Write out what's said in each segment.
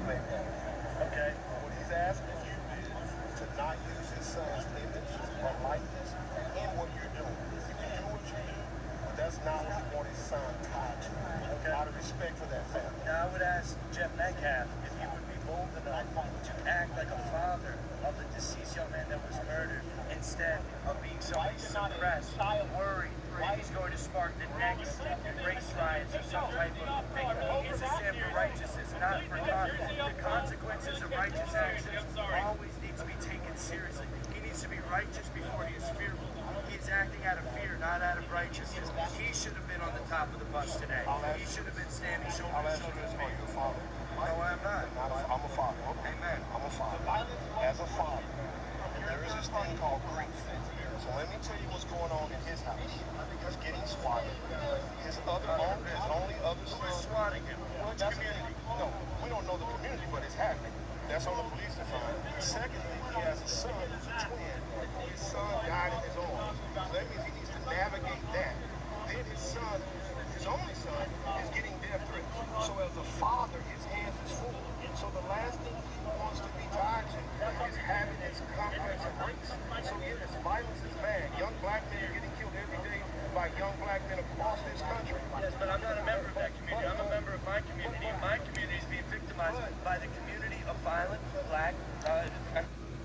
Maybe. Okay? What he's asking you is to not use his son's image or likeness in what you're doing. You can do what you do, but that's not what he wants his son tied to. Okay? Out of respect for that family. Now I would ask Jeff Metcalf if he would be bold enough to act like a father of the deceased young man that was murdered instead of being so suppressed, worried that he's going to spark the next race riots or some type of thing. He's a stand for righteousness, not for conflict. The consequences of righteous actions always need to be taken seriously. He needs to be righteous before he is fearful. He's acting out of fear, not out of righteousness. He should have been on the top of the bus today. He should have been standing shoulder to shoulder with me. No, I'm not. I'm a father. Okay. Amen. I'm a father. As a father, there is this thing called grief. So let me tell you what's going on in his house. He's getting swatted. His only other son. Who's swatting him? Which community? No, we don't know the community, but it's happening. That's on the police to find. Secondly, he has a son who's a twin. His son died in his arms. So that means he needs to navigate that. Then his son, his only son, is getting death threats. So as a father, his hands is full. So the last thing he wants to be tied to is having this complex of race. So yes, violence is bad. Young black men are getting killed every day by young black men across this country. Yes, but I'm not a member of that community. I'm a member of my community, and my community is being victimized by the community of violent black.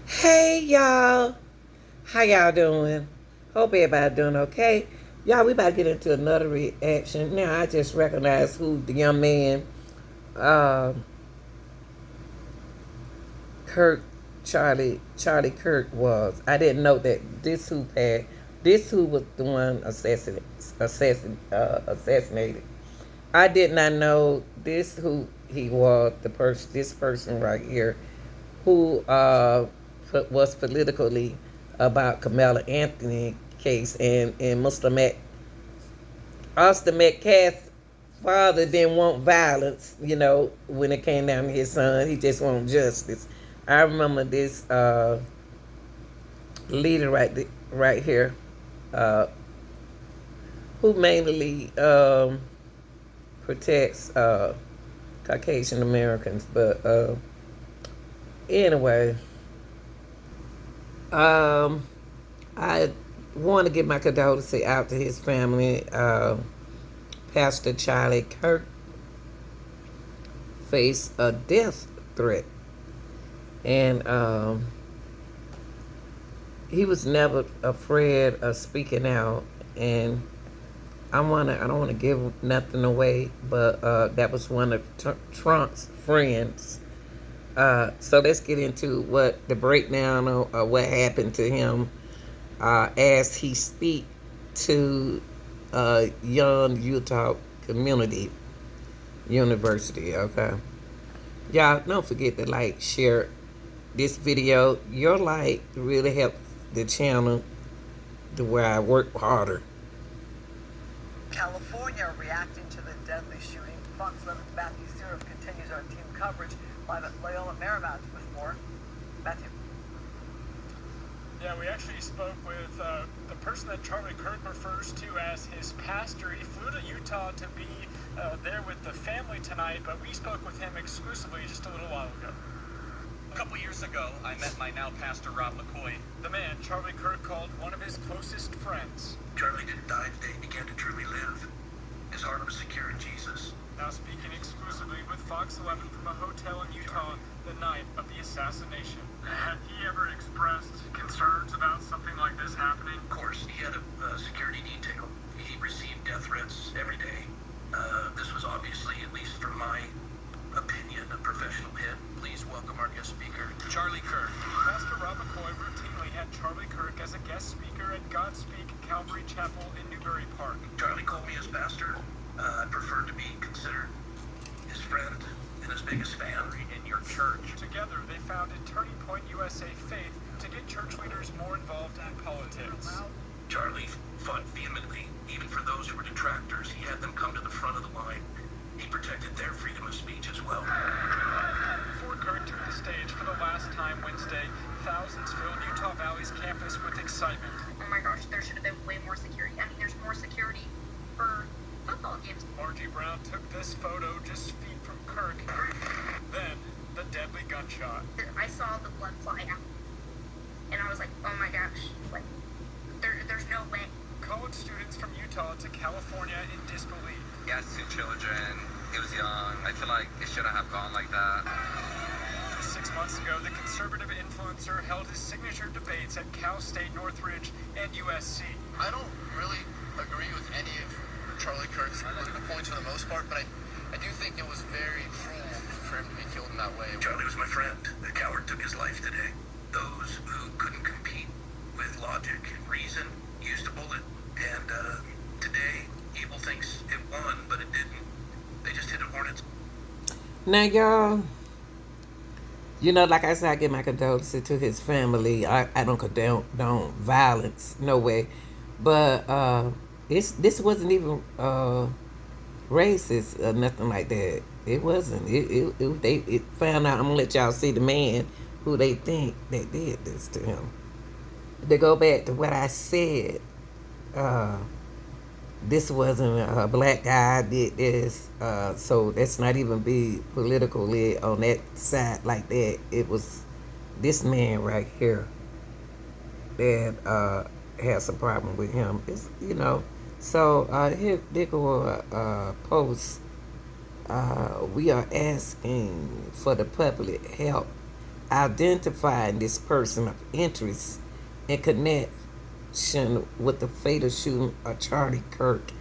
Hey y'all, how y'all doing? Hope everybody doing okay. Y'all, we about to get into another reaction. Now I just recognize who the young man, Kirk, Charlie Kirk was. I didn't know that this who was the one assassinated. I did not know this who he was. This person right here, who was politically about Kamala Anthony case, and Mr. Austin Metcalf's father didn't want violence, when it came down to his son. He just wanted justice. I remember this leader right here, who mainly protects Caucasian Americans. But anyway, I want to give my condolences out to his family. Pastor Charlie Kirk faced a death threat, and he was never afraid of speaking out. And I don't want to give nothing away, but that was one of Trump's friends. So let's get into what the breakdown of what happened to him as he speak to young Utah community university. Okay, y'all don't forget to like, share this video. Your like really helps the channel to where I work harder. California reacting to the deadly shooting. Fox 11's Matthew Syrup continues our team coverage. Live at Loyola Marymount with more. Matthew. Yeah, we actually spoke with the person that Charlie Kirk refers to as his pastor. He flew to Utah to be there with the family tonight, but we spoke with him exclusively just a little while ago. A couple years ago, I met my now pastor, Rob McCoy. The man Charlie Kirk called one of his closest friends. Charlie didn't die the day he began to truly live. His heart was secure in Jesus. Now speaking exclusively with Fox 11 from a hotel in Utah the night of the assassination. Had he ever expressed concerns about something like this happening? Of course, he had a security detail. He received death threats every day. This was obviously, at least from my opinion, a professional hit. Please welcome our guest speaker, Charlie Kirk. Pastor Rob McCoy routinely had Charlie Kirk as a guest speaker at Godspeak Calvary Chapel in Newbury Park. Charlie called me his pastor. I prefer to be considered his friend and his biggest fan. In your church. Together, they founded Turning Point USA Faith to get church leaders more involved in politics. Charlie fought vehemently, even for those who were detractors. He had them come to the front of the line. He protected their freedom of speech as well. Before Kirk took the stage for the last time Wednesday, thousands filled Utah Valley's campus with excitement. Oh my gosh, there should have been way more security. I mean, there's more security for football games. Margie Brown took this photo just feet from Kirk. Then, the deadly gunshot. I saw the blood fly out, and I was like, oh my gosh, like, there's no way. College students from Utah to California in disbelief. He has 2 children. He was young. I feel like it shouldn't have gone like that. Just 6 months ago, the conservative influencer held his signature debates at Cal State Northridge and USC. I don't really agree with any of Charlie Kirk's political points for the most part, but I do think it was very cruel for him to be killed in that way. Charlie was my friend. The coward took his life today. Those who couldn't compete with logic and reason used a bullet. And today, evil thinks it won, but it didn't. They just hit a hornet's. Now, y'all, you know, like I said, I give my condolences to his family. I don't condone violence, no way. But this wasn't even racist or nothing like that. It wasn't. It found out. I'm gonna let y'all see the man who they think that did this to him. To go back to what I said, this wasn't a black guy did this, so let's not even be politically on that side like that. It was this man right here that has a problem with him. It's, you know, so here they go post. We are asking for the public help identifying this person of interest in connection with the fatal shooting of Charlie Kirk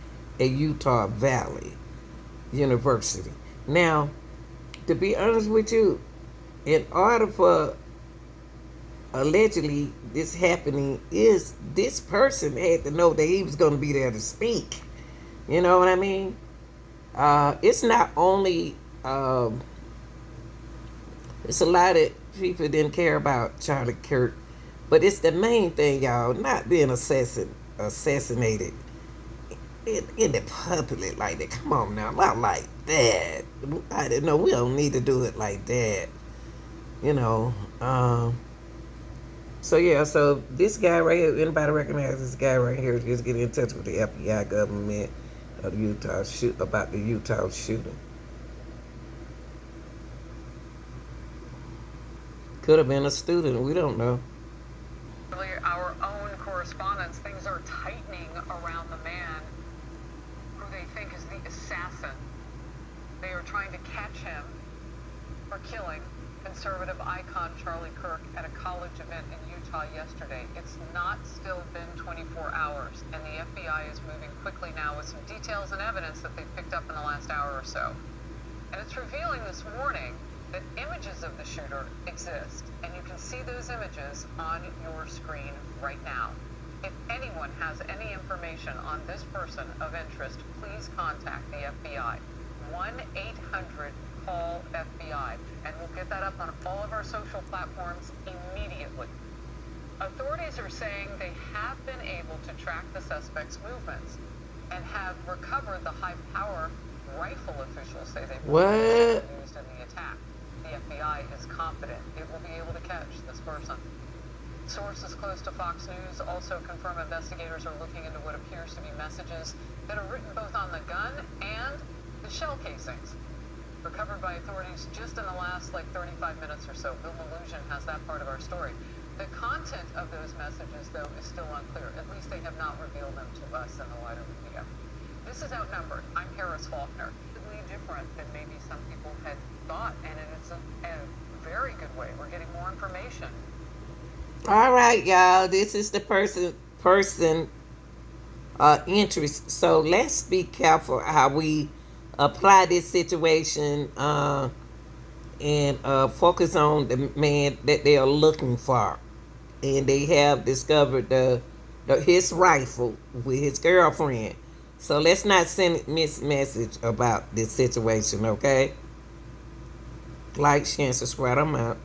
at Utah Valley University. Now, to be honest with you, in order for allegedly this happening, is this person had to know that he was going to be there to speak. You know what I mean? It's not only it's a lot of people didn't care about Charlie Kirk, but it's the main thing, y'all, not being assassinated in the public like that. Come on now, not like that. I didn't know, we don't need to do it like that. You know. So yeah, so this guy right here, anybody recognize this guy right here? Just get in touch with the FBI government of Utah about the Utah shooting. Could have been a student, we don't know. Our own correspondents, things are tightening around the man who they think is the assassin. They are trying to catch him for killing conservative icon Charlie Kirk at a college event in Utah yesterday. It's not still been 24 hours, and the FBI is moving quickly now with some details and evidence that they've picked up in the last hour or so. And it's revealing this morning that images of the shooter exist, and you can see those images on your screen right now. If anyone has any information on this person of interest, please contact the FBI. 1-800-CALL-FBI, and we'll get that up on all of our social platforms immediately. Authorities are saying they have been able to track the suspect's movements and have recovered the high-power rifle officials say they used in the attack. The FBI is confident it will be able to catch this person. Sources close to Fox News also confirm investigators are looking into what appears to be messages that are written both on the gun and the shell casings, recovered by authorities just in the last 35 minutes or so. Bill Mallusion has that part of our story. The content of those messages, though, is still unclear. At least they have not revealed them to us in the wider media. This is Outnumbered. I'm Harris Faulkner. Different than maybe some people had thought, and it's a very good way. We're getting more information. All right, y'all. This is the person interest. So let's be careful how we apply this situation and focus on the man that they are looking for. And they have discovered his rifle with his girlfriend. So let's not send a message about this situation, okay? Like, share, and subscribe. I'm out.